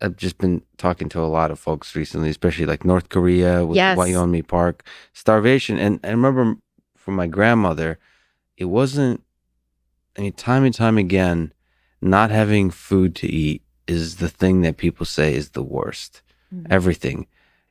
I've just been talking to a lot of folks recently, especially like North Korea with Yes. Yeonmi Park, starvation. And I remember from my grandmother, it wasn't, I mean, time and time again, not having food to eat is the thing that people say is the worst. Mhm. Everything.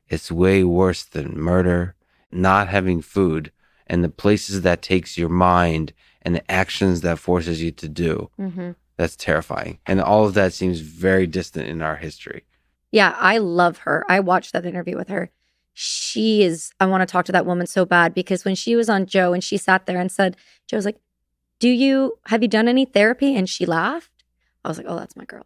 It's way worse than murder, not having food, and the places that takes your mind and the actions that forces you to do. Mm-hmm. That's terrifying. And all of that seems very distant in our history. Yeah, I love her. I watched that interview with her. I want to talk to that woman so bad because when she was on Joe and she sat there and said, Joe's like, have you done any therapy? And she laughed. I was like, oh, that's my girl.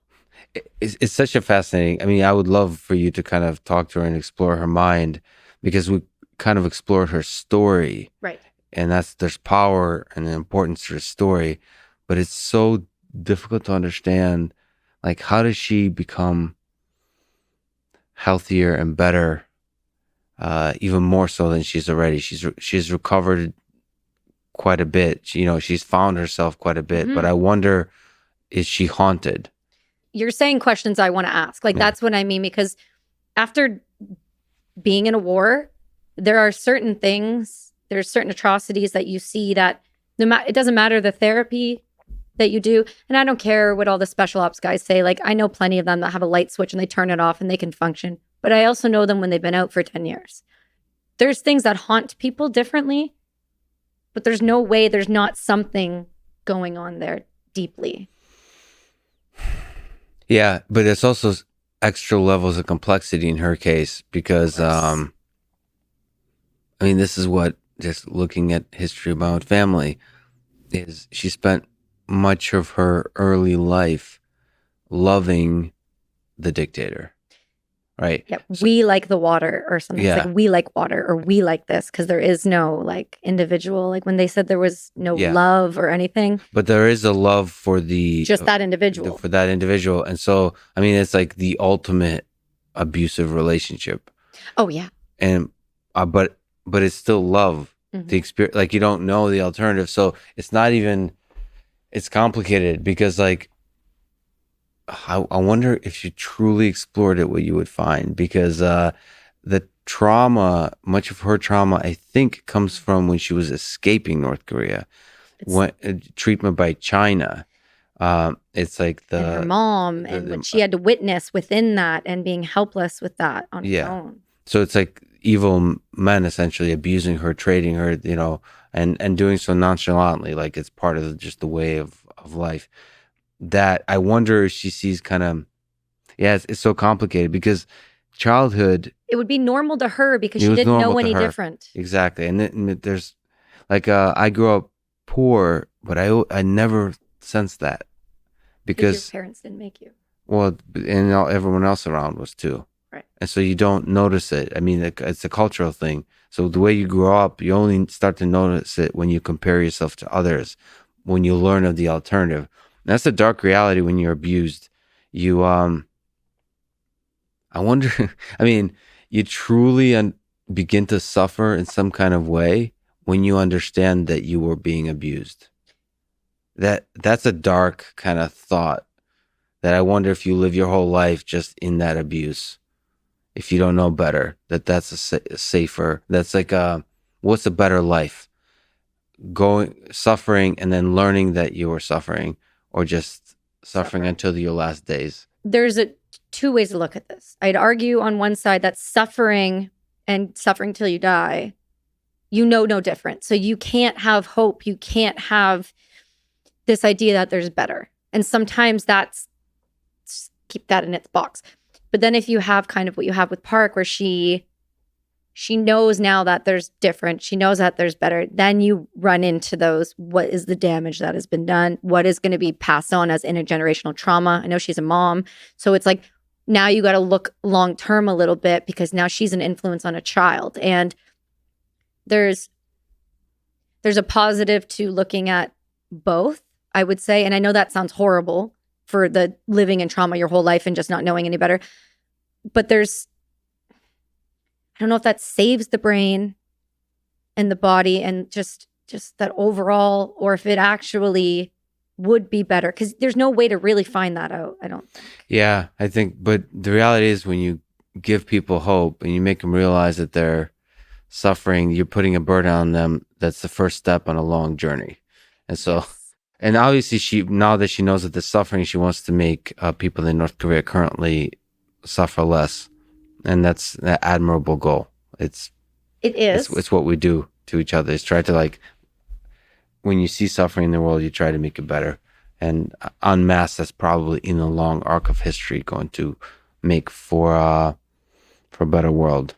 It's such a fascinating. I mean, I would love for you to kind of talk to her and explore her mind because we kind of explored her story. Right. And there's power and importance to her story, but it's so difficult to understand. Like, how does she become healthier and better, even more so than she's already? She's recovered quite a bit. She's found herself quite a bit, but I wonder, is she haunted? You're saying questions I want to ask. Like, that's what I mean, because after being in a war, there's certain atrocities that you see that it doesn't matter the therapy that you do. And I don't care what all the special ops guys say. Like, I know plenty of them that have a light switch and they turn it off and they can function. But I also know them when they've been out for 10 years. There's things that haunt people differently, but there's no way there's not something going on there deeply. Yeah, but there's also extra levels of complexity in her case because, I mean, this is what, just looking at history of my own family, is she spent much of her early life loving the dictator, right? Yeah, we like the water or something. Yeah. It's like we like water or we like this because there is no like individual. Like when they said there was no love or anything. But there is a love for just that individual. For that individual. And so, I mean, it's like the ultimate abusive relationship. Oh, yeah. And, but it's still love. The experience, like you don't know the alternative. So it's not even, it's complicated because like, I wonder if you truly explored it, what you would find, because the trauma, much of her trauma, I think, comes from when she was escaping North Korea, treatment by China. It's like and her mom and what she had to witness within that and being helpless with that on her own. So it's like evil men essentially abusing her, trading her, and doing so nonchalantly, like it's part of just the way of life. That I wonder if she sees kind of, it's so complicated because childhood. It would be normal to her because she didn't know any different. Exactly. And there's like, I grew up poor, but I never sensed that because your parents didn't make you. Well, and everyone else around was too. Right. And so you don't notice it. I mean, it's a cultural thing. So the way you grow up, you only start to notice it when you compare yourself to others, when you learn of the alternative. And that's the dark reality when you're abused. I wonder, I mean, you truly begin to suffer in some kind of way when you understand that you were being abused. That's a dark kind of thought that I wonder if you live your whole life just in that abuse. If you don't know better, that's a safer, that's like what's a better life? Suffering and then learning that you were suffering, or just suffering until your last days. There's two ways to look at this. I'd argue on one side that suffering and suffering till you die, no different. So you can't have hope. You can't have this idea that there's better. And sometimes keep that in its box. But then if you have kind of what you have with Park, where she knows now that there's different, she knows that there's better, then you run into those, what is the damage that has been done? What is going to be passed on as intergenerational trauma? I know she's a mom. So it's like, now you got to look long-term a little bit because now she's an influence on a child. And there's a positive to looking at both, I would say. And I know that sounds horrible for the living in trauma your whole life and just not knowing any better. But I don't know if that saves the brain and the body and just that overall, or if it actually would be better, because there's no way to really find that out, I don't think. Yeah, I think, but the reality is when you give people hope and you make them realize that they're suffering, you're putting a burden on them. That's the first step on a long journey. And so, Yes. and obviously now that she knows that they're suffering, she wants to make people in North Korea currently suffer less. And that's an admirable goal. It is. It's what we do to each other. Is try to, like, when you see suffering in the world, you try to make it better. And en masse, that's probably in the long arc of history going to make for a better world.